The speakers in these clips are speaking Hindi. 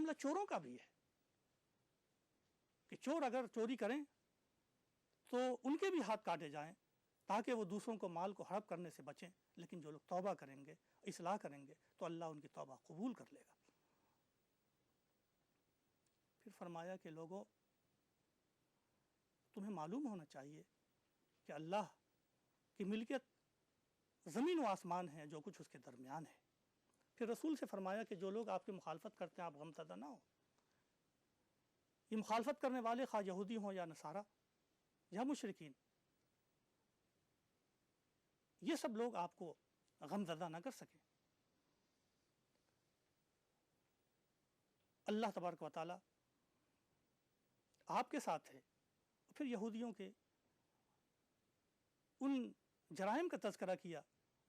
मामला चोरों का भी है कि चोर अगर चोरी करें तो उनके भी हाथ काटे जाएं ताकि वो दूसरों को माल को हड़प करने से बचें। लेकिन जो लोग तौबा करेंगे, इस्लाह करेंगे तो अल्लाह उनकी तौबा कबूल कर लेगा। फिर फरमाया कि लोगों, तुम्हें मालूम होना चाहिए कि अल्लाह की मिल्कियत ज़मीन व आसमान है, जो कुछ उसके दरमियान है। फिर रसूल से फरमाया कि जो लोग आपकी मुखालफत करते हैं आप गमज़दा ना हो। ये मुखालफत करने वाले खा यहूदी हों या नसारा या मुशरिकीन, ये सब लोग आपको गमज़दा ना कर सकें। अल्लाह तबारक व तआला आपके साथ है। फिर यहूदियों के उन जराइम का तज़किरा किया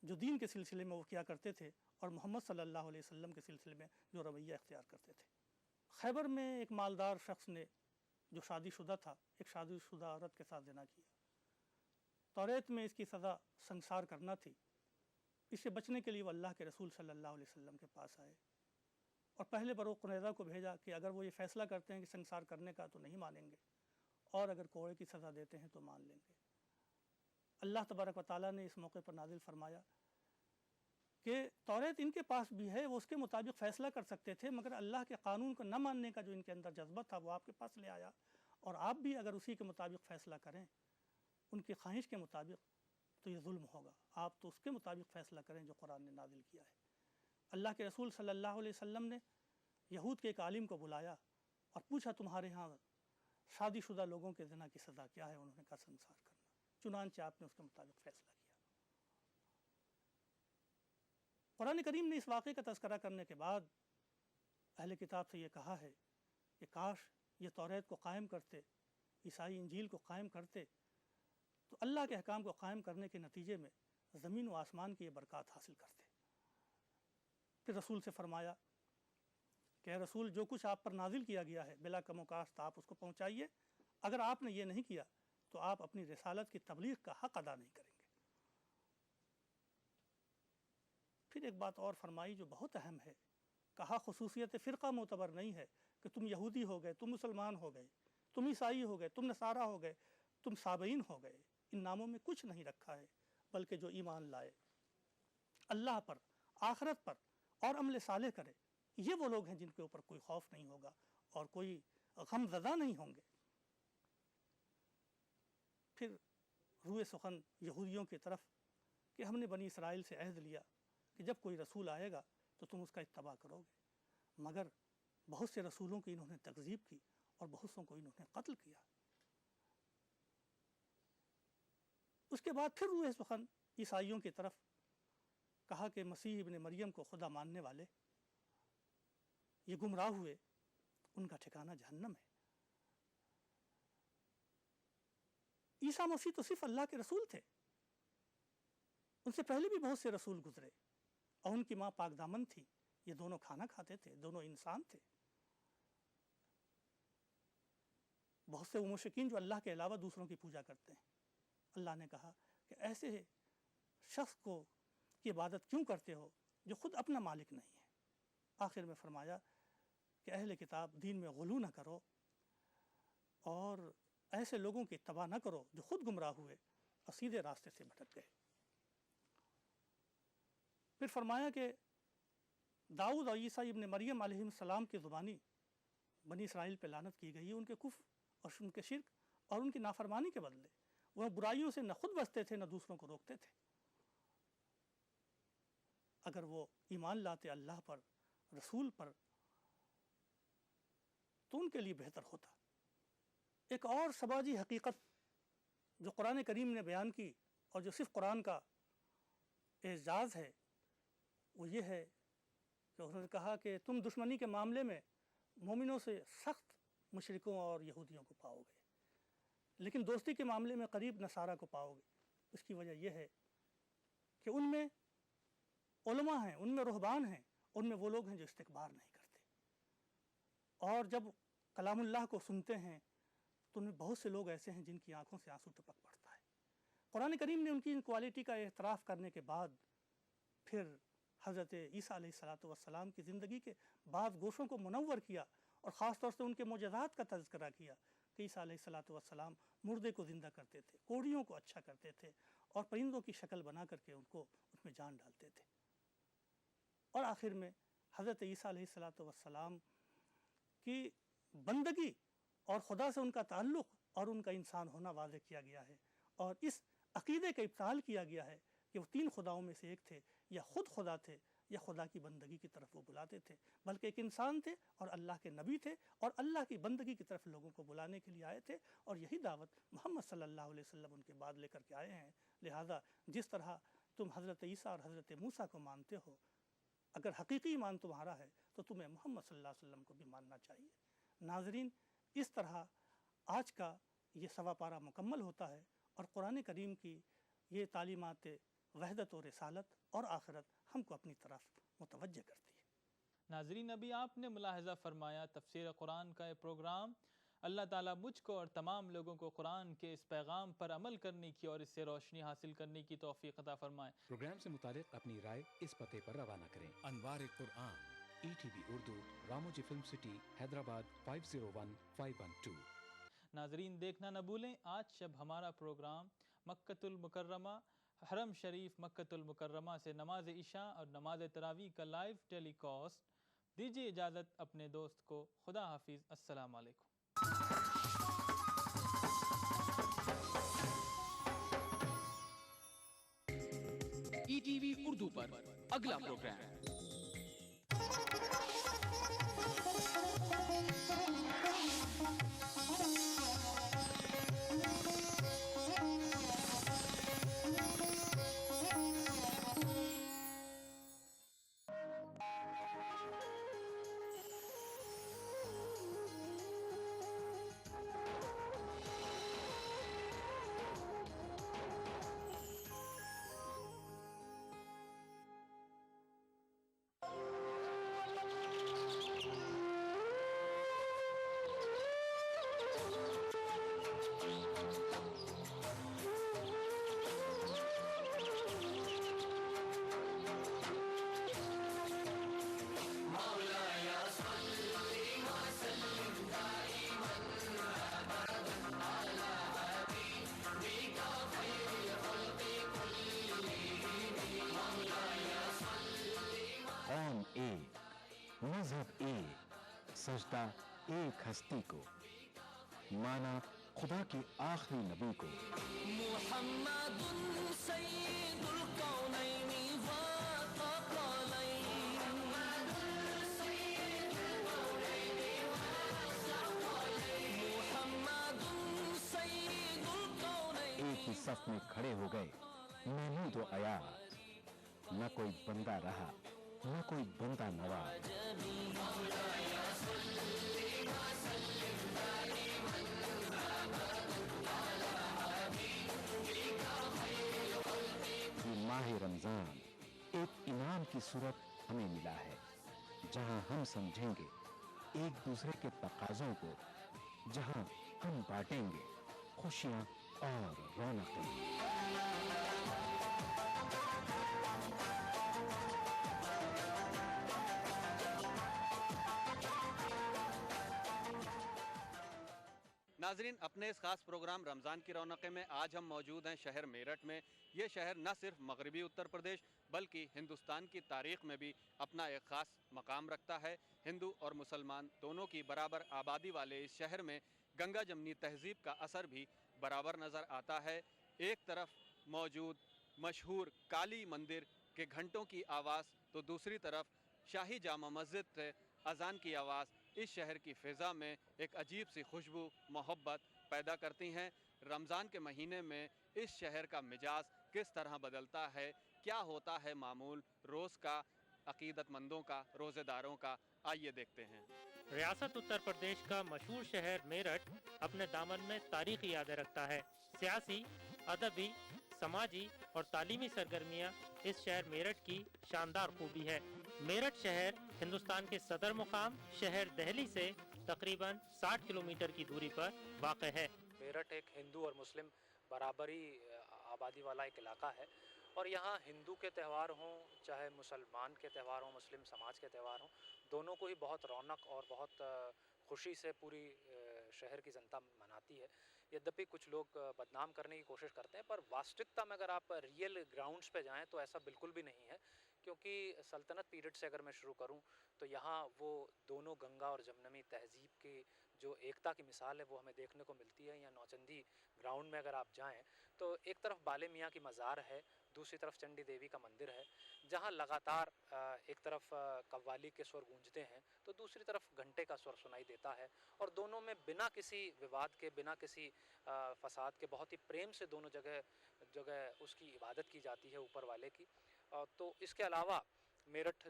जो दीन के सिलसिले में वो किया करते थे और मोहम्मद सल्लल्लाहु अलैहि वसल्लम के सिलसिले में जो रवैया इख्तियार करते थे। खैबर में एक मालदार शख्स ने जो शादीशुदा था, एक शादीशुदा औरत के साथ ज़िना किया। तौरेत में इसकी सज़ा संसार करना थी। इससे बचने के लिए वो अल्लाह के रसूल सल्लल्लाहु अलैहि वसल्लम के पास आए और पहले बरो कुरैज़ा को भेजा कि अगर वो ये फ़ैसला करते हैं कि संसार करने का तो नहीं मानेंगे, और अगर कोड़े की सज़ा देते हैं तो मान लेंगे। अल्लाह तबारक व तआला ने इस मौके पर नाजिल फरमाया कि तौरेत इनके पास भी है, वो उसके मुताबिक फ़ैसला कर सकते थे, मगर अल्लाह के कानून को न मानने का जो इनके अंदर जज्बा था वो आपके पास ले आया, और आप भी अगर उसी के मुताबिक फ़ैसला करें, उनकी ख्वाहिश के मुताबिक, तो ये जुल्म होगा। आप तो उसके मुताबिक फ़ैसला करें जो कुरान ने नाजिल किया है। अल्लाह के रसूल सल्लल्लाहु अलैहि वसल्लम ने यहूद के एक आलिम को बुलाया और पूछा, तुम्हारे यहाँ शादीशुदा लोगों के ज़िना की सज़ा क्या है? उन्होंने कहा संसार करना। चुनांचे आपने उसके मुताबिक फ़ैसला किया। कुरान करीम ने इस वाक़े का तज़किरा करने के बाद अहले किताब से ये कहा है कि काश ये तौरेत को कायम करते, ईसाई इंजील को कायम करते, तो अल्लाह के अहकाम को कायम करने के नतीजे में ज़मीन व आसमान की ये बरक़ात हासिल करते। फिर रसूल से फ़रमाया कि रसूल, जो कुछ आप पर नाजिल किया गया है बिला कमो कास्त आप उसको पहुँचाइए। अगर आपने ये नहीं किया तो आप अपनी रिसालत की तबलीग का हक़ अदा नहीं करेंगे। फिर एक बात और फरमाई जो बहुत अहम है। कहा खुसूसियत फ़िरक़ा मोतबर नहीं है कि तुम यहूदी हो गए, तुम मुसलमान हो गए, तुम ईसाई हो गए, तुम नसारा हो गए, तुम साबईन हो गए। इन नामों में कुछ नहीं रखा है, बल्कि जो ईमान लाए, अल्लाह पर, आखिरत पर और अमल सालेह करे, ये वो लोग हैं जिनके ऊपर कोई खौफ नहीं होगा और कोई गमज़दा नहीं होंगे। फिर रुए सुखन यहूदियों की तरफ कि हमने बनी इसराइल से अहद लिया कि जब कोई रसूल आएगा तो तुम उसका इत्तबा करोगे, मगर बहुत से रसूलों की इन्होंने तकज़ीब की और बहुत सौ को इन्होंने कत्ल किया। उसके बाद फिर रुए सुखन ईसाइयों की तरफ कहा कि मसीह इब्ने मरियम को खुदा मानने वाले ये गुमराह हुए, उनका ठिकाना जहन्नम है। ईसा मसीह तो सिर्फ अल्लाह के रसूल थे, उनसे पहले भी बहुत से रसूल गुजरे और उनकी माँ पाक दामन थी। ये दोनों खाना खाते थे, दोनों इंसान थे। बहुत से मुशरिकीन जो अल्लाह के अलावा दूसरों की पूजा करते हैं, अल्लाह ने कहा कि ऐसे शख्स को की इबादत क्यों करते हो जो ख़ुद अपना मालिक नहीं है। आखिर में फरमाया कि अहले किताब दीन में गुलू ना करो और ऐसे लोगों की इत्तबा ना करो जो ख़ुद गुमराह हुए और सीधे रास्ते से भटक गए। फिर फरमाया कि दाऊद और ईसा इब्ने मरियम अलैहिस्सलाम की ज़ुबानी बनी इसराइल पे लानत की गई है, उनके कुफ्र और उनके शिर्क और उनकी नाफरमानी के बदले वह बुराइयों से न खुद बचते थे न दूसरों को रोकते थे। अगर वो ईमान लाते अल्लाह पर, रसूल पर, तो उनके लिए बेहतर होता। एक और समाजी हकीकत जो कुरान करीम ने बयान की और जो सिर्फ़ कुरान का एजाज़ है वो ये है कि उन्होंने कहा कि तुम दुश्मनी के मामले में मोमिनों से सख्त मुशरिकों और यहूदियों को पाओगे, लेकिन दोस्ती के मामले में करीब नसारा को पाओगे। इसकी वजह यह है कि उनमें उलमा हैं, उनमें रुहबान हैं, उनमें वो लोग हैं जो इस्तिकबार नहीं करते, और जब कलामुल्लाह को सुनते हैं तो उनमें बहुत से लोग ऐसे हैं जिनकी आंखों से आंसू टपक पड़ता है। कुरान करीम ने उनकी इन क्वालिटी का एतराफ़ करने के बाद फिर हज़रत ईसा अलैहिस्सलाम की ज़िंदगी के बाद गोशों को मुनव्वर किया और ख़ास तौर से उनके मोजज़ात का तज़किरा किया कि ईसा अलैहिस्सलाम मुर्दे को ज़िंदा करते थे, कोढ़ियों को अच्छा करते थे और परिंदों की शक्ल बना करके उनको उसमें जान डालते थे। और आखिर में हज़रत ईसा अलैहिस्सलाम की बंदगी और खुदा से उनका ताल्लुक़ और उनका इंसान होना वाज़ेह किया गया है और इस अक़ीदे का इब्ताल किया गया है कि वो तीन खुदाओं में से एक थे, या ख़ुद खुदा थे या खुदा की बंदगी की तरफ वो बुलाते थे, बल्कि एक इंसान थे और अल्लाह के नबी थे और अल्लाह की बंदगी की तरफ लोगों को बुलाने के लिए आए थे। और यही दावत मोहम्मद सल्लल्लाहु अलैहि वसल्लम उनके बाद लेकर के आए हैं। लिहाजा जिस तरह तुम हज़रत ईसा और हज़रत मूसा को मानते हो, अगर हकीकी ईमान तुम्हारा है तो तुम्हें मोहम्मद सल्लल्लाहु अलैहि वसल्लम को भी मानना चाहिए। नाज़रीन, इस तरह आज का ये सवा पारा मुकम्मल होता है और कुरान करीम की ये तालीमात वहदत और रिसालत और आखिरत हमको अपनी तरफ मुतवज्जे करती है। नाज़रीन, अभी आपने मुलाहज़ा फ़रमाया तफ़सीर कुरान का ये प्रोग्राम। अल्लाह ताला मुझको और तमाम लोगों को कुरान के इस पैगाम पर अमल करने की और इससे रोशनी हासिल करने की तौफ़ीक़ अता फ़रमाए। प्रोग्राम से मुतालिक अपनी राय इस पते पर रवाना करें। Anwar Quran, ETV Urdu, Ramoji film city, Hyderabad 501512। नाज़रीन, देखना न भूलें आज शब हमारा प्रोग्राम मक्कतुल मुकर्रमा हरम शरीफ मक्कतुल मुकर्रमा से नमाज इशा और नमाज तरावी का लाइव टेलीकास्ट। दीजिए इजाज़त अपने दोस्त को। खुदा हाफिज़। अस्सलाम वालेकुम। ETV उर्दू पर अगला प्रोग्राम मजहब एक, सजदा एक हस्ती को, माना खुदा के आखिरी नबी को। मुहम्मदुन सय्यिदुल कौनैनि व थक़लैन, मुहम्मदुन सय्यिदुल कौनैनि। एक ही सफ में खड़े हो गए महमूद व अयाज, न कोई बंदा रहा न कोई बंदा नवाज। ये माह रमजान एक इनाम की सूरत हमें मिला है, जहां हम समझेंगे एक दूसरे के तकाज़ों को, जहां हम बांटेंगे खुशियां और रौनकें। नाजरीन, अपने इस खास प्रोग्राम रमज़ान की रौनक़ें में आज हम मौजूद हैं शहर मेरठ में। ये शहर न सिर्फ मगरबी उत्तर प्रदेश बल्कि हिंदुस्तान की तारीख़ में भी अपना एक ख़ास मकाम रखता है। हिंदू और मुसलमान दोनों की बराबर आबादी वाले इस शहर में गंगा जमनी तहज़ीब का असर भी बराबर नज़र आता है। एक तरफ मौजूद मशहूर काली मंदिर के घंटों की आवाज़ तो दूसरी तरफ शाही जामा मस्जिद से अज़ान की आवाज़ इस शहर की फ़िज़ा में एक अजीब सी खुशबू मोहब्बत पैदा करती हैं। रमज़ान के महीने में इस शहर का मिजाज किस तरह बदलता है, क्या होता है मामूल रोज़ का, अक़ीदतमंदों का, रोज़ेदारों का, आइए देखते हैं। रियासत उत्तर प्रदेश का मशहूर शहर मेरठ अपने दामन में तारीख़ी यादें रखता है। सियासी, अदबी, समाजी और तालीमी सरगर्मियाँ इस शहर मेरठ की शानदार खूबी है। मेरठ शहर हिंदुस्तान के सदर मुकाम शहर दिल्ली से तकरीबन 60 किलोमीटर की दूरी पर वाक़ है। मेरठ एक हिंदू और मुस्लिम बराबरी आबादी वाला एक इलाका है और यहाँ हिंदू के त्यौहार हों चाहे मुसलमान के त्यौहार हों, मुस्लिम समाज के त्यौहार हों, दोनों को ही बहुत रौनक और बहुत खुशी से पूरी शहर की जनता मनाती है। यद्यपि कुछ लोग बदनाम करने की कोशिश करते हैं, पर वास्तविकता में अगर आप रियल ग्राउंड्स पे जाएं तो ऐसा बिल्कुल भी नहीं है। क्योंकि सल्तनत पीरियड से अगर मैं शुरू करूं तो यहाँ वो दोनों गंगा और जमनमी तहजीब की जो एकता की मिसाल है वो हमें देखने को मिलती है। या नौचंदी ग्राउंड में अगर आप जाएं तो एक तरफ बाले मियाँ की मज़ार है, दूसरी तरफ चंडी देवी का मंदिर है, जहाँ लगातार एक तरफ कव्वाली के स्वर गूंजते हैं तो दूसरी तरफ घंटे का स्वर सुनाई देता है। और दोनों में बिना किसी विवाद के, बिना किसी फसाद के, बहुत ही प्रेम से दोनों जगह जगह उसकी इबादत की जाती है ऊपर वाले की। तो इसके अलावा मेरठ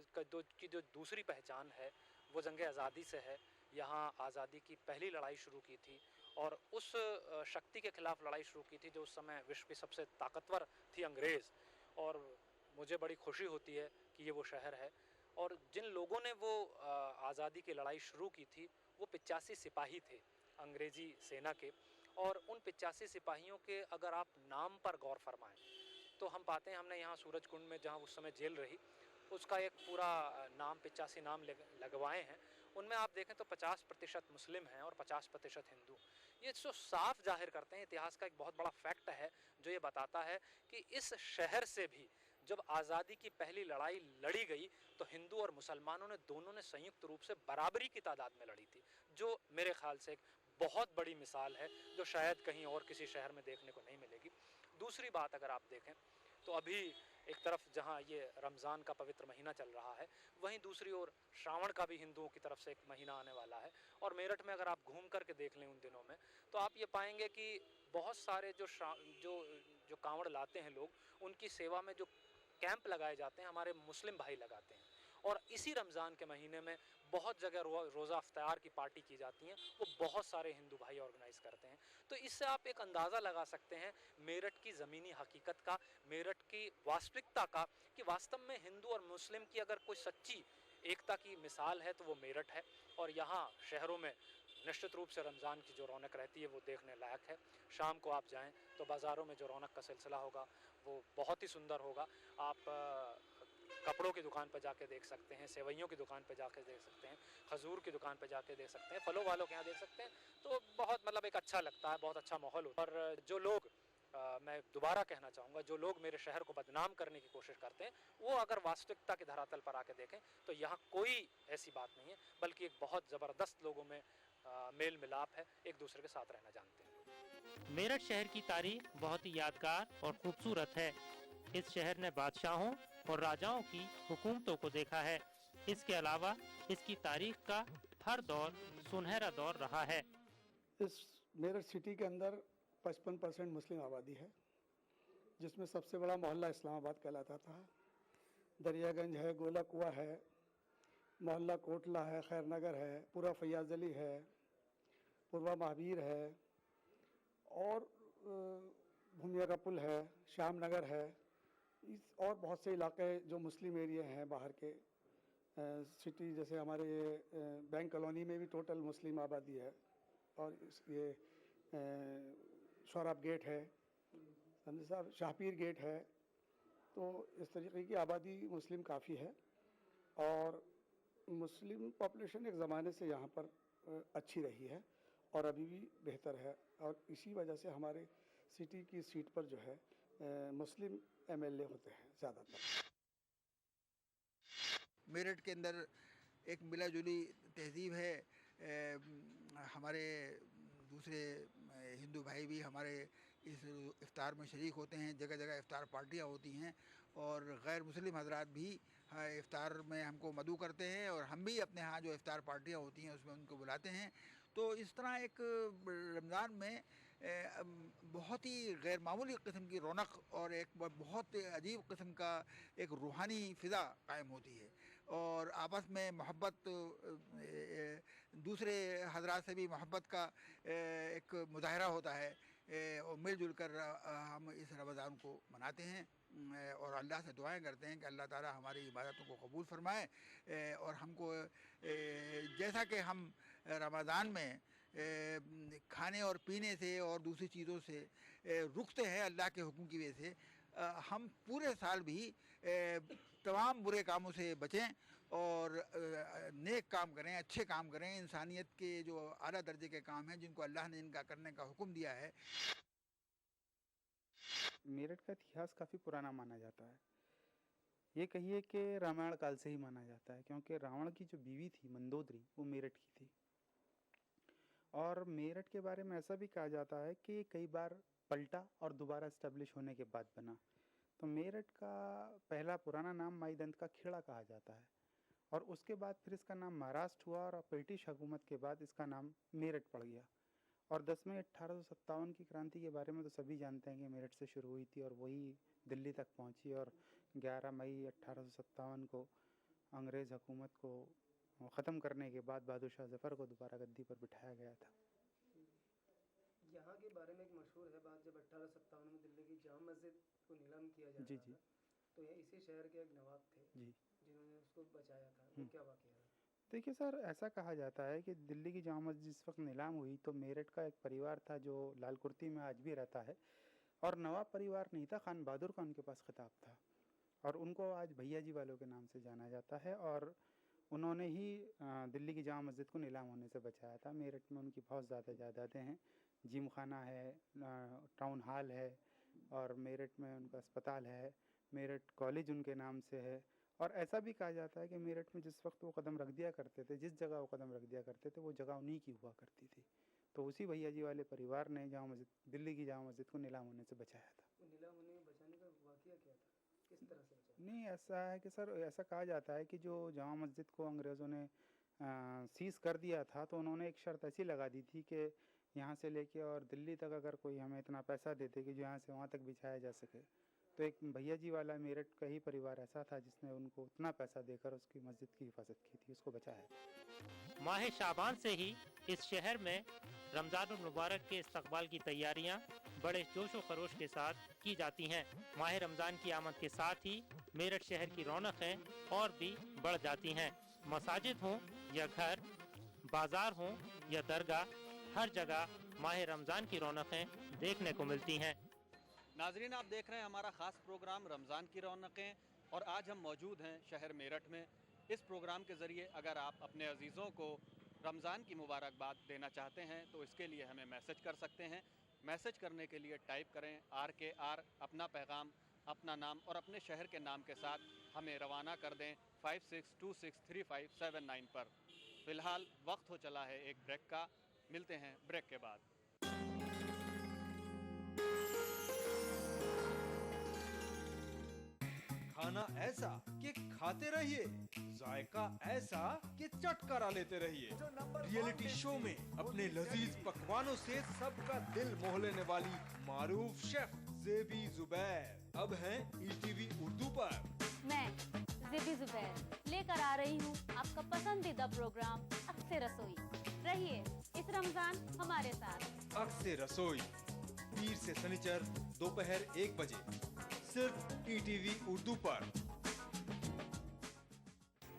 की जो दूसरी पहचान है वो जंग आज़ादी से है। यहाँ आज़ादी की पहली लड़ाई शुरू की थी और उस शक्ति के खिलाफ लड़ाई शुरू की थी जो उस समय विश्व की सबसे ताकतवर थी, अंग्रेज़। और मुझे बड़ी खुशी होती है कि ये वो शहर है। और जिन लोगों ने वो आज़ादी की लड़ाई शुरू की थी वो 85 सिपाही थे अंग्रेज़ी सेना के। और उन 85 सिपाहियों के अगर आप नाम पर गौर फरमाएं तो हम पाते हैं, हमने यहाँ सूरज कुंड में जहाँ उस समय जेल रही उसका एक पूरा नाम 85 नाम लगवाए हैं। उनमें आप देखें तो 50% मुस्लिम हैं और 50% हिंदू। ये जो साफ जाहिर करते हैं, इतिहास का एक बहुत बड़ा फैक्ट है जो ये बताता है कि इस शहर से भी जब आज़ादी की पहली लड़ाई लड़ी गई तो हिंदू और मुसलमानों ने दोनों ने संयुक्त रूप से बराबरी की तादाद में लड़ी थी, जो मेरे ख्याल से एक बहुत बड़ी मिसाल है जो शायद कहीं और किसी शहर में देखने को नहीं मिलेगी। दूसरी बात अगर आप देखें तो अभी एक तरफ जहाँ ये रमज़ान का पवित्र महीना चल रहा है, वहीं दूसरी ओर श्रावण का भी हिंदुओं की तरफ से एक महीना आने वाला है। और मेरठ में अगर आप घूम करके देख लें उन दिनों में तो आप ये पाएंगे कि बहुत सारे जो कांवड़ लाते हैं लोग, उनकी सेवा में जो कैंप लगाए जाते हैं हमारे मुस्लिम भाई लगाते हैं। और इसी रमज़ान के महीने में बहुत जगह रोज़ा इफ्तार की पार्टी की जाती हैं, वो बहुत सारे हिंदू भाई ऑर्गेनाइज़ करते हैं। तो इससे आप एक अंदाज़ा लगा सकते हैं मेरठ की ज़मीनी हकीकत का, मेरठ की वास्तविकता का, कि वास्तव में हिंदू और मुस्लिम की अगर कोई सच्ची एकता की मिसाल है तो वो मेरठ है। और यहाँ शहरों में निश्चित रूप से रमज़ान की जो रौनक रहती है वो देखने लायक है। शाम को आप जाएं तो बाज़ारों में जो रौनक का सिलसिला होगा वो बहुत ही सुंदर होगा। आप कपड़ों की दुकान पर जाके देख सकते हैं, सेवइयों की दुकान पर जाके देख सकते हैं, खजूर की दुकान पर जाके देख सकते हैं, फलों वालों के यहाँ देख सकते हैं। तो बहुत मतलब एक अच्छा लगता है, बहुत अच्छा माहौल होता है। और जो लोग मैं दोबारा कहना चाहूँगा, जो लोग मेरे शहर को बदनाम करने की कोशिश करते हैं वो अगर वास्तविकता के धरातल पर आके देखें तो यहाँ कोई ऐसी बात नहीं है, बल्कि एक बहुत ज़बरदस्त लोगों में मेल मिलाप है, एक दूसरे के साथ रहना जानते हैं। मेरठ शहर की तारीख बहुत ही यादगार और खूबसूरत है। इस शहर ने बादशाहों और राजाओं की हुकूमतों को देखा है। इसके अलावा इसकी तारीख का हर दौर सुनहरा दौर रहा है। इस मेरठ सिटी के अंदर 55% मुस्लिम आबादी है, जिसमें सबसे बड़ा मोहल्ला इस्लामाबाद कहलाता था। दरियागंज है, गोला कुआ है, मोहल्ला कोटला है, खैरनगर है, पूरा फैयाज अली है, पूर्वा महावीर है, और भूमिया का पुल है, श्याम नगर है। और बहुत से इलाके जो मुस्लिम एरिया हैं बाहर के सिटी, जैसे हमारे बैंक कॉलोनी में भी टोटल मुस्लिम आबादी है। और ये शौराब गेट है, समझे साहब, शाहपीर गेट है। तो इस तरीके की आबादी मुस्लिम काफ़ी है और मुस्लिम पॉपुलेशन एक ज़माने से यहाँ पर अच्छी रही है और अभी भी बेहतर है। और इसी वजह से हमारे सिटी की सीट पर जो है मुस्लिम एमएलए होते हैं ज़्यादातर। मेरठ के अंदर एक मिलाजुली तहजीब है। हमारे दूसरे हिंदू भाई भी हमारे इस इफ्तार में शरीक होते हैं। जगह जगह इफ्तार पार्टियाँ होती हैं और गैर मुस्लिम हजरात भी इफ्तार में हमको मदऊ करते हैं और हम भी अपने यहाँ जो इफ्तार पार्टियाँ होती हैं उसमें उनको बुलाते हैं। तो इस तरह एक रमज़ान में बहुत ही गैर मामूली किस्म की रौनक और एक बहुत अजीब किस्म का एक रूहानी फ़िज़ा कायम होती है और आपस में मोहब्बत, दूसरे हजरात से भी मोहब्बत का एक मुजाहरा होता है और मिलजुल कर हम इस रमज़ान को मनाते हैं और अल्लाह से दुआएं करते हैं कि अल्लाह ताला हमारी इबादतों को कबूल फरमाए और हमको जैसा कि हम रमज़ान में खाने और पीने से और दूसरी चीज़ों से रुकते हैं अल्लाह के हुक्म की वजह से, हम पूरे साल भी तमाम बुरे कामों से बचें और नेक काम करें, अच्छे काम करें, इंसानियत के जो आला दर्जे के काम हैं जिनको अल्लाह ने इनका करने का हुक्म दिया है। मेरठ का इतिहास काफ़ी पुराना माना जाता है। ये कहिए कि रामायण काल से ही माना जाता है, क्योंकि रावण की जो बीवी थी मंदोदरी वो मेरठ की थी। और मेरठ के बारे में ऐसा भी कहा जाता है कि कई बार पलटा और दोबारा इस्टेब्लिश होने के बाद बना। तो मेरठ का पहला पुराना नाम माईदंत का खेड़ा कहा जाता है, और उसके बाद फिर इसका नाम महाराष्ट्र हुआ, और ब्रिटिश हुकूमत के बाद इसका नाम मेरठ पड़ गया। और 10 मई 1857 की क्रांति के बारे में तो सभी जानते हैं कि मेरठ से शुरू हुई थी और वही दिल्ली तक पहुंची, और 11 मई 1857 को अंग्रेज़ हुकूमत को ख़त्म करने के बाद बहादुर शाह ज़फ़र को दोबारा गद्दी पर बिठाया गया था। यहाँ के बारे में एक मशहूर है बात, जब 1857 में दिल्ली की जामा मस्जिद को नीलाम किया जा रहा था, तो ये इसी शहर के एक नवाब थे जिन्होंने उसको बचाया था। वो क्या वाक़या है? देखिए सर, ऐसा कहा जाता है कि दिल्ली की जामा मस्जिद जिस वक्त नीलाम हुई तो मेरठ का एक परिवार था जो लाल कुर्ती में आज भी रहता है, और नवाब परिवार नहीं था, खान बहादुर का उनके पास खिताब था, और उनको आज भैया जी वालों के नाम से जाना जाता है। और उन्होंने ही दिल्ली की जामा मस्जिद को नीलाम होने से बचाया था। मेरठ में उनकी बहुत ज़्यादा जायदादें हैं, जिम खाना है, टाउन हॉल है, और मेरठ में उनका अस्पताल है, मेरठ कॉलेज उनके नाम से है। और ऐसा भी कहा जाता है कि मेरठ में जिस वक्त वो कदम रख दिया करते थे, जिस जगह वो कदम रख दिया करते थे, वो जगह उन्हीं की हुआ करती थी। तो उसी भैया जी वाले परिवार ने जामा मस्जिद, दिल्ली की जामा मस्जिद को नीलाम होने से बचाया था। नीलाम होने में बचाने का वाक़या क्या था, किस तरह से बचाया? नहीं, ऐसा है कि सर, ऐसा कहा जाता है कि जो जामा मस्जिद को अंग्रेज़ों ने सीज़ कर दिया था, तो उन्होंने एक शर्त ऐसी लगा दी थी कि यहाँ से लेके और दिल्ली तक अगर कोई हमें इतना पैसा देते कि जो यहाँ से वहाँ तक बिछाया जा सके। तो एक भैया जी वाला मेरठ का ही परिवार ऐसा था जिसने उनको उतना पैसा देकर उसकी मस्जिद की हिफाजत की थी, उसको बचाया। माह शाबान से ही इस शहर में रमज़ानुल मुबारक के इस्तकबाल की तैयारियां बड़े जोश व खरोश के साथ की जाती हैं। माह रमज़ान की आमद के साथ ही मेरठ शहर की रौनकें और भी बढ़ जाती हैं। मसाजिद हों या घर, बाजार हों या दरगाह, हर जगह माह रमज़ान की रौनकें देखने को मिलती हैं। नाजरीन, आप देख रहे हैं हमारा ख़ास प्रोग्राम रमज़ान की रौनकें, और आज हम मौजूद हैं शहर मेरठ में। इस प्रोग्राम के ज़रिए अगर आप अपने अजीज़ों को रमज़ान की मुबारकबाद देना चाहते हैं तो इसके लिए हमें मैसेज कर सकते हैं। मैसेज करने के लिए टाइप करें RKR, अपना पैगाम, अपना नाम और अपने शहर के नाम के साथ हमें रवाना कर दें 56263579 पर। फ़िलहाल वक्त हो चला है एक ब्रेक का, मिलते हैं ब्रेक के बाद। खाना ऐसा कि खाते रहिए, जायका ऐसा कि चटकारा लेते रहिए। रियलिटी शो में अपने लजीज पकवानों से सबका दिल मोह लेने वाली मारूफ शेफ ज़ेबी ज़ुबैर अब हैं ETV उर्दू पर। मैं ज़ेबी ज़ुबैर लेकर आ रही हूँ आपका पसंदीदा प्रोग्राम अक्से रसोई। रहिए इस रमजान हमारे साथ। अक्से रसोई पीर से शनिचर दोपहर 1 बजे सिर्फ ETV उर्दू पर।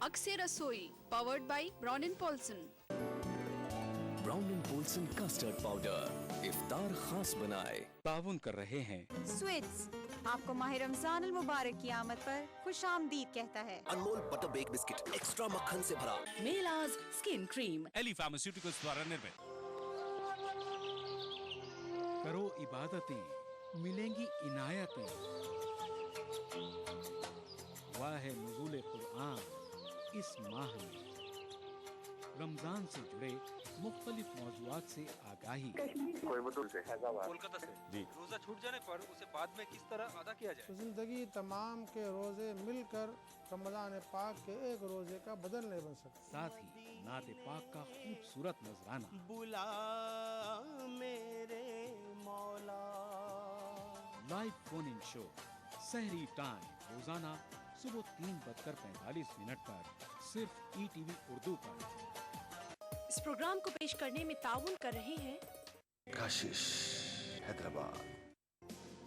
अक्से रसोई powered by Brown and Polson. Brown and Polson custard powder इफ्तार खास बनाए ताउन कर रहे हैं। स्वीट्स आपको माह रमजान अल मुबारक की आमद पर खुशामदीद कहता है। Anmol butter bake biscuit extra मक्खन से भरा। मेलाज स्किन क्रीम एली फार्मास्यूटिकल्स द्वारा निर्मित। करो इबादतें, मिलेंगी इनायतें। हुआ है नुज़ूल कुरान इस माह में। रमजान से जुड़े मुख्तलिफ मौज़ूआत से आगाही। कोलकाता से जी। रोजा छूट जाने पर उसे बाद में किस तरह अदा किया जाए? जिंदगी तमाम के रोजे मिलकर रमजान पाक के एक रोजे का बदल नहीं बन सकते। साथ ही नाते पाक का खूबसूरत नजराना। बुला मेरे मौला। लाइव फोन इन शो सहरी टाइम रोजाना सुबह 3:45 पर सिर्फ ETV उर्दू पर। इस प्रोग्राम को पेश करने में ताउन कर रहे हैं काशिश हैदराबाद,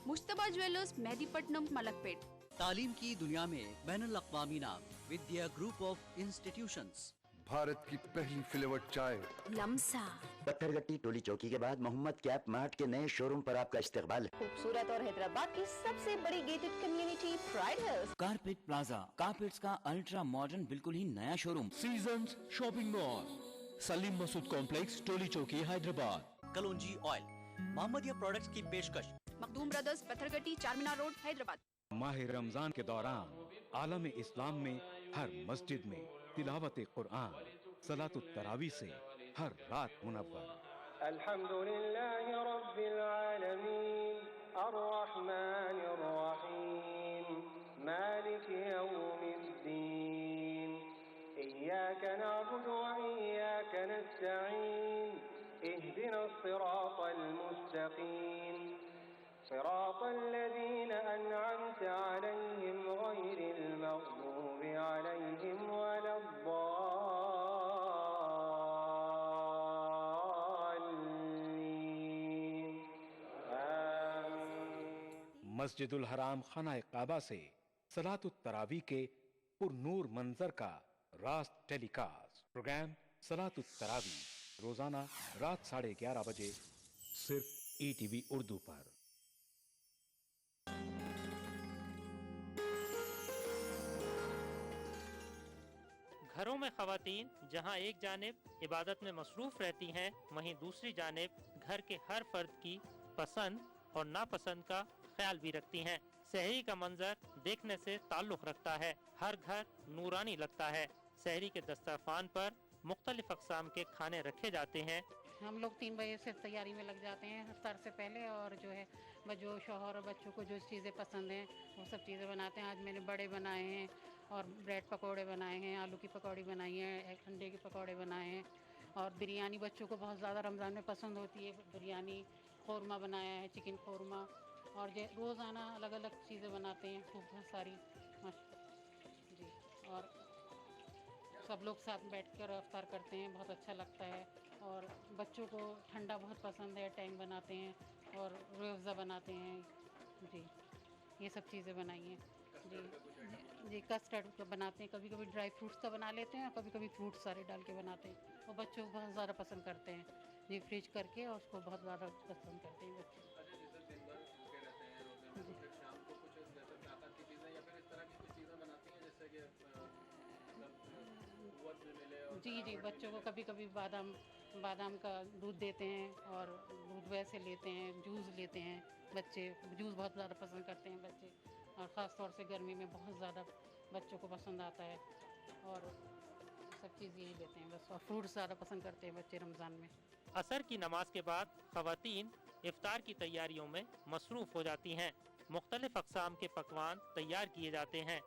मुश्तबा ज्वेलर्स मेहदीपट्टनम मलकपेट। तालीम की दुनिया में बैनुल अक़वामी नाम विद्या ग्रुप ऑफ इंस्टीट्यूशंस भारत की पहली फ्लेवर्ड चाय लम्सा। पत्थरगट्टी टोली चौकी के बाद मोहम्मद कैप मार्ट के नए शोरूम पर आपका इस्तकबाल है। खूबसूरत और हैदराबाद की सबसे बड़ी gated community Pride Hills. Carpet Plaza, carpets का अल्ट्रा मॉडर्न बिल्कुल ही नया showroom. Seasons shopping mall, Salim Masood complex, Toli Chowki, Hyderabad. कलौंजी ऑयल, मोहम्मदिया प्रोडक्ट्स की पेशकश। Makhdoom brothers, Patthargatti, Charminar road, Hyderabad. माह रमजान के दौरान आलम इस्लाम में हर मस्जिद में तिलावत कुरान, सलातुत तरावी से हर रात मुनव्वर। अल्हम्दुलिल्लाहि रब्बिल आलमीन, अर्रहमानिर रहीम, मालिकि यौमिद्दीन, इय्याका नअबुदु व इय्याका नस्तईन, इहदिनस सिरातल मुस्तकीम, सिरातल लज़ीना अनअमता अलैहिम गैरिल मग़दूबि अलैहिम वलद्दाल्लीन। मस्जिदुल हराम खाना काबा से सलातुत तरावी के पुरनूर मंजर का रास्त टेलीकास्ट। प्रोग्राम सलातुत तरावी रोजाना रात 11:30 बजे सिर्फ ETV उर्दू पर। घरों में ख़वातीन जहां एक जानिब इबादत में मसरूफ़ रहती हैं, वहीं दूसरी जानिब घर के हर फर्द की पसंद और नापसंद का ख्याल भी रखती हैं। सहरी का मंजर देखने से ताल्लुक़ रखता है, हर घर नूरानी लगता है। सहरी के दस्तरखान पर मुख्तलिफ अक़साम के खाने रखे जाते हैं। हम लोग 3 बजे से तैयारी में लग जाते हैं इफ्तार से पहले, और जो है जो शौहर और बच्चों को जो चीज़ें पसंद हैं वो सब चीज़ें बनाते हैं। आज मैंने बड़े बनाए हैं और ब्रेड पकोड़े बनाए हैं, आलू की पकौड़ी बनाई है, अंडे के पकौड़े बनाए हैं, और बिरयानी बच्चों को बहुत ज़्यादा रमज़ान में पसंद होती है। बिरयानी, ख़ौरमा बनाया है, चिकन ख़ौरमा, और रोज़ाना अलग अलग चीज़ें बनाते हैं, खूब बहुत सारी जी। और सब लोग साथ बैठकर इफ्तार करते हैं, बहुत अच्छा लगता है। और बच्चों को ठंडा बहुत पसंद है, टैंग बनाते हैं और रूह-अफ़ज़ा बनाते हैं जी। ये सब चीज़ें बनाई हैं जी। जी कस्टर्ड का बनाते हैं, कभी कभी ड्राई फ्रूट्स का बना लेते हैं और कभी कभी फ्रूट्स सारे डाल के बनाते हैं, और बच्चों को बहुत ज़्यादा पसंद करते हैं जी। फ्रिज करके और उसको बहुत ज़्यादा पसंद करते हैं बच्चे। जी जी, बच्चों को कभी कभी बादाम का दूध देते हैं और दूध वैसे लेते हैं, जूस लेते हैं बच्चे। जूस बहुत ज़्यादा पसंद करते हैं बच्चे, और ख़ास तौर से गर्मी में बहुत ज़्यादा बच्चों को पसंद आता है, और सब चीज़ यही लेते हैं बस। और फ्रूट्स ज़्यादा पसंद करते हैं बच्चे रमज़ान में। असर की नमाज के बाद ख़वातीन इफ्तार की तैयारियों में मसरूफ़ हो जाती हैं। मुख्तलिफ अक़साम के पकवान तैयार किए जाते हैं।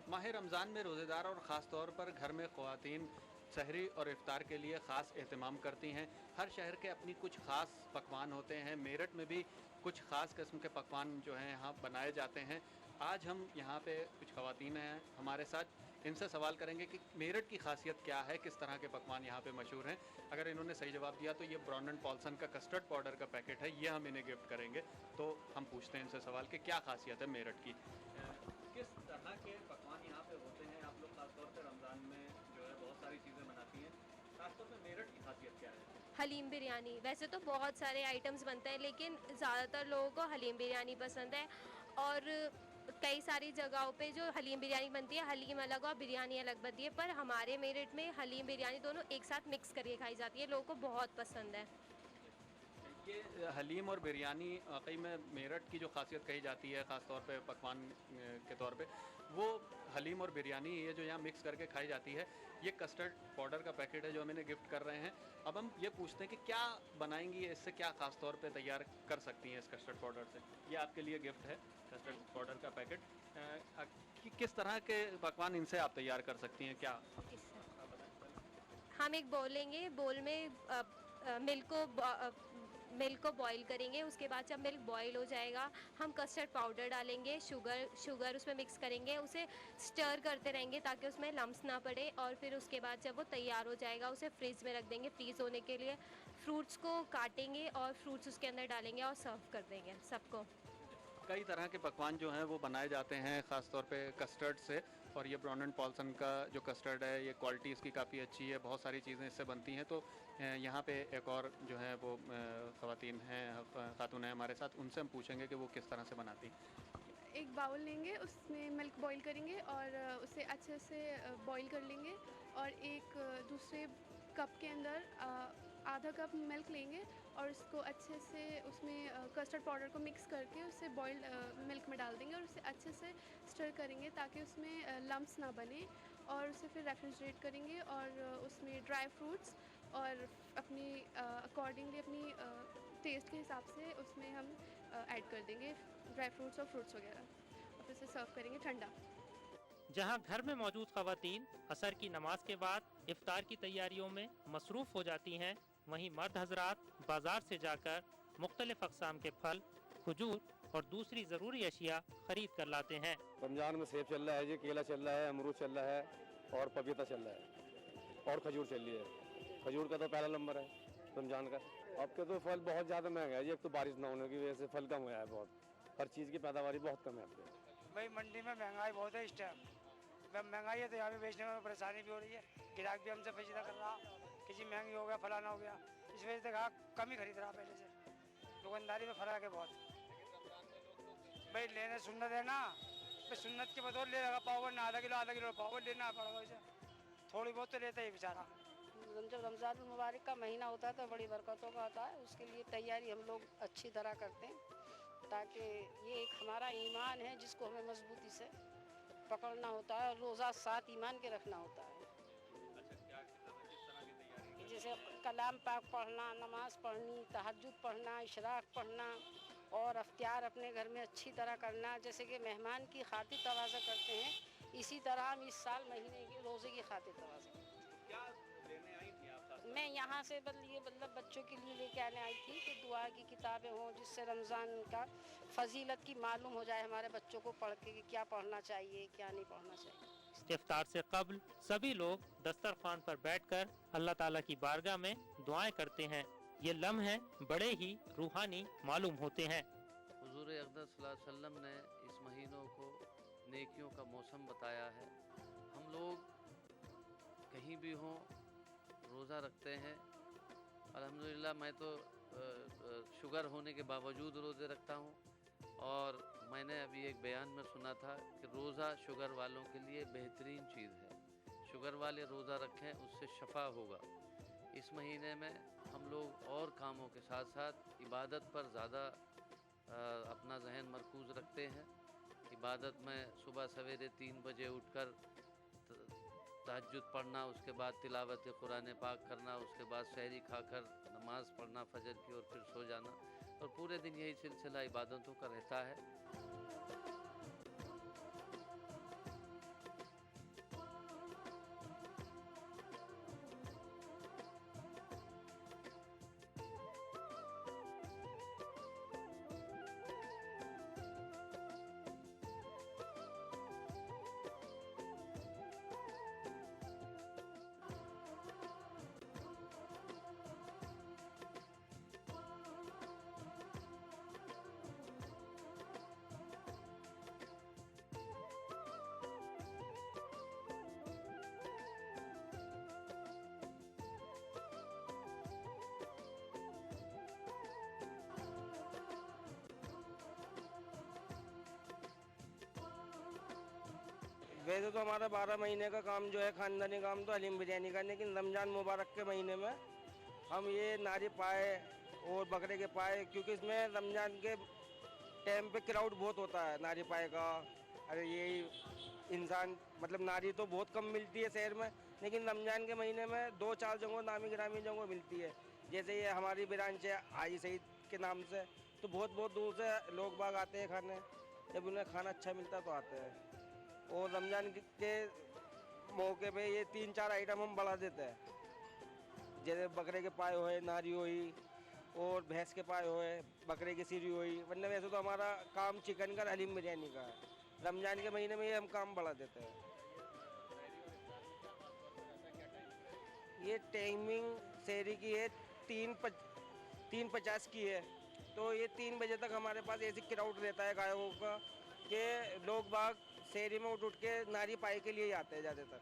माह रमज़ान में रोज़ेदार और ख़ास तौर पर घर में ख़वातीन सहरी और इफ्तार के लिए ख़ास एहतमाम करती हैं। हर शहर के अपनी कुछ ख़ास पकवान होते हैं। मेरठ में भी कुछ ख़ास किस्म के पकवान जो हैं यहाँ बनाए जाते हैं। आज हम यहाँ पे कुछ ख़वातीन हैं हमारे साथ, इनसे सवाल करेंगे कि मेरठ की खासियत क्या है, किस तरह के पकवान यहाँ पे मशहूर हैं। अगर इन्होंने सही जवाब दिया तो ये ब्राउन एंड पॉल्सन का कस्टर्ड पाउडर का पैकेट है, ये हम इन्हें गिफ्ट करेंगे। तो हम पूछते हैं इनसे सवाल कि क्या खासियत है मेरठ की, किस तरह के पकवान यहाँ पे होते हैं। आप लोग खासतौर पर रमज़ान में जो है बहुत सारी चीज़ें बनाती हैं, खासतौर पर मेरठ की खासियत क्या है? हलीम बिरयानी। वैसे तो बहुत सारे आइटम्स बनते हैं, लेकिन ज़्यादातर लोगों को हलीम बिरयानी पसंद है। और कई सारी जगहों पे जो हलीम बिरयानी बनती है, हलीम अलग और बिरयानी अलग बनती है, पर हमारे मेरठ में हलीम बिरयानी दोनों एक साथ मिक्स करके खाई जाती है। लोगों को बहुत पसंद है। ये हलीम और बिरयानी वाकई में मेरठ की जो खासियत कही जाती है, ख़ास तौर पे पकवान के तौर पे, वो हलीम और बिरयानी ये जो यहाँ मिक्स करके खाई जाती है। ये कस्टर्ड पाउडर का पैकेट है जो हम इन्हें गिफ्ट कर रहे हैं। अब हम ये पूछते हैं कि क्या बनाएंगी, इससे क्या ख़ास तौर पे तैयार कर सकती हैं इस कस्टर्ड पाउडर से। ये आपके लिए गिफ्ट है, कस्टर्ड पाउडर का पैकेट। किस तरह के पकवान इनसे आप तैयार कर सकती हैं, क्या? हम एक बोल लेंगे, बोल में मिल्क को बॉईल करेंगे। उसके बाद जब मिल्क बॉईल हो जाएगा, हम कस्टर्ड पाउडर डालेंगे, शुगर उसमें मिक्स करेंगे, उसे स्टर करते रहेंगे ताकि उसमें लम्स ना पड़े। और फिर उसके बाद जब वो तैयार हो जाएगा, उसे फ्रिज में रख देंगे फ्रीज़ होने के लिए। फ्रूट्स को काटेंगे और फ्रूट्स उसके अंदर डालेंगे और सर्व कर देंगे सबको। कई तरह के पकवान जो हैं वो बनाए जाते हैं ख़ास तौर पे कस्टर्ड से, और ये ब्राउन एंड पॉल्सन का जो कस्टर्ड है ये क्वालिटी इसकी काफ़ी अच्छी है, बहुत सारी चीज़ें इससे बनती हैं। तो यहाँ पे एक और जो है वो ख़वातीन हैं, खातून हैं हमारे साथ, उनसे हम पूछेंगे कि वो किस तरह से बनाती। एक बाउल लेंगे, उसमें मिल्क बॉईल करेंगे और उसे अच्छे से बॉईल कर लेंगे और एक दूसरे कप के अंदर आधा कप मिल्क लेंगे और उसको अच्छे से उसमें कस्टर्ड पाउडर को मिक्स करके उसे बॉइल्ड मिल्क में डाल देंगे और उसे अच्छे से स्टर करेंगे ताकि उसमें लम्प्स ना बने और उसे फिर रेफ्रिजरेट करेंगे और उसमें ड्राई फ्रूट्स और अपनी अकॉर्डिंगली अपनी टेस्ट के हिसाब से उसमें हम ऐड कर देंगे ड्राई फ्रूट्स और फ्रूट्स वगैरह और फिर उसे सर्व करेंगे ठंडा। जहां घर में मौजूद खवातीन असर की नमाज के बाद इफ्तार की तैयारियों में मसरूफ़ हो जाती हैं, वहीं मर्द हजरात बाजार से जाकर मुख्तलिफ अक़साम के फल, खजूर और दूसरी ज़रूरी अशिया खरीद कर लाते हैं। रमज़ान में सेब चल रहा है जी, केला चल रहा है, अमरूद चल रहा है और पपीता चल रहा है और खजूर चल रही है। खजूर का तो पहला नंबर है रमज़ान का। अब के तो फल बहुत ज़्यादा महंगा है जी, एक तो बारिश ना होने की वजह से फल कम हुआ है बहुत, हर चीज़ की पैदावारी बहुत कम है आपके। भाई मंडी में महंगाई बहुत है इस टाइम, महंगाई है तो यहाँ पे बेचने में परेशानी भी हो रही है, ग्राहक भी हमसे पेचीदा कर रहा कि जी महंगी हो गया फलाना हो गया, इस वजह से ग्राहक कम ही खरीद रहा पहले से, दुकानदारी में फर्क है बहुत। भाई लेने सुन्नत है ना, सुन्नत के बदौर ले लगा पाव ना आधा किलो पाव लेना पड़ेगा, वैसे थोड़ी बहुत तो लेता ही बेचारा। जब रमज़ान मुबारक का महीना होता है तो बड़ी बरकतों का होता है, उसके लिए तैयारी हम लोग अच्छी तरह करते हैं ताकि ये एक हमारा ईमान है जिसको हमें मजबूती से पकड़ना होता है और रोज़ा साथ ईमान के रखना होता है। जैसे कलाम पाक पढ़ना, नमाज पढ़नी, तहज्जुद पढ़ना, इशराक पढ़ना और अफ्तार अपने घर में अच्छी तरह करना, जैसे कि मेहमान की खातिर तवाज़ा करते हैं, इसी तरह हम इस साल महीने के रोज़े की खातिर तवाज़ा करते हैं। मैं यहाँ से मतलब बच्चों के लिए लेके आने आई थी कि दुआ की किताबें हों जिससे रमज़ान का फजीलत की मालूम हो जाए हमारे बच्चों को पढ़ के कि क्या पढ़ना चाहिए क्या नहीं पढ़ना चाहिए। इफ्तार से कब्ल सभी लोग दस्तरखान पर बैठकर अल्लाह ताला की बारगाह में दुआएं करते हैं। ये लम्हे बड़े ही रूहानी मालूम होते हैं। हुजूर अक़दस सल्लल्लाहु अलैहि वसल्लम ने इस महीनों को नेकियों का मौसम बताया है। हम लोग कहीं भी हों रोज़ा रखते हैं। अल्हम्दुलिल्लाह मैं तो शुगर होने के बावजूद रोज़े रखता हूँ और मैंने अभी एक बयान में सुना था कि रोज़ा शुगर वालों के लिए बेहतरीन चीज़ है। शुगर वाले रोज़ा रखें, उससे शफा होगा। इस महीने में हम लोग और कामों के साथ साथ इबादत पर ज़्यादा अपना जहन मरकूज़ रखते हैं। इबादत में सुबह सवेरे 3 बजे उठकर तहज्जुद पढ़ना, उसके बाद तिलावत कुरान पाक करना, उसके बाद सहरी खाकर नमाज़ पढ़ना फजर की और फिर सो जाना, और पूरे दिन यही सिलसिला इबादतों का रहता है। वैसे तो हमारा 12 महीने का काम जो है ख़ानदानी काम तो हलीम बिरयानी का, लेकिन रमज़ान मुबारक के महीने में हम ये नारी पाए और बकरे के पाए, क्योंकि इसमें रमज़ान के टाइम पे क्राउड बहुत होता है नारी पाए का। अरे ये इंसान मतलब नारी तो बहुत कम मिलती है शहर में, लेकिन रमज़ान के महीने में 2-4 जगहों नामी गिरामी जगहों मिलती है। जैसे ये हमारी ब्रांच है हाजी सईद के नाम से, तो बहुत दूर से लोग बाग आते हैं खाने, जब उन्हें खाना अच्छा मिलता तो आते हैं। और रमज़ान के मौके पे ये 3-4 आइटम हम बढ़ा देते हैं, जैसे बकरे के पाए हुए, नारी हुई और भैंस के पाए हुए, बकरे की सीरी हुई। वरना वैसे तो हमारा काम चिकन का हलीम बिरयानी का है, रमज़ान के महीने में ये हम काम बढ़ा देते हैं। ये टाइमिंग शहरी की है 3:50 की है, तो ये 3 बजे तक हमारे पास ऐसी क्राउड रहता है गायों का कि लोग बाग शहरी में उठ के नारी पाए के लिए ही आते हैं ज़्यादातर।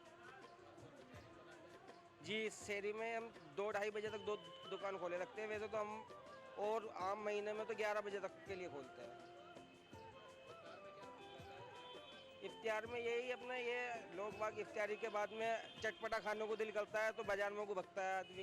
जी, शहरी में हम 2-2:30 बजे तक दुकान खोले रखते हैं। वैसे तो हम और आम महीने में तो 11 बजे तक के लिए खोलते हैं। इफ्तियार में यही अपना ये लोग बाग इफ्तियारी के बाद में चटपटा खाने को दिल करता है तो बाज़ार में को भगता है आदमी।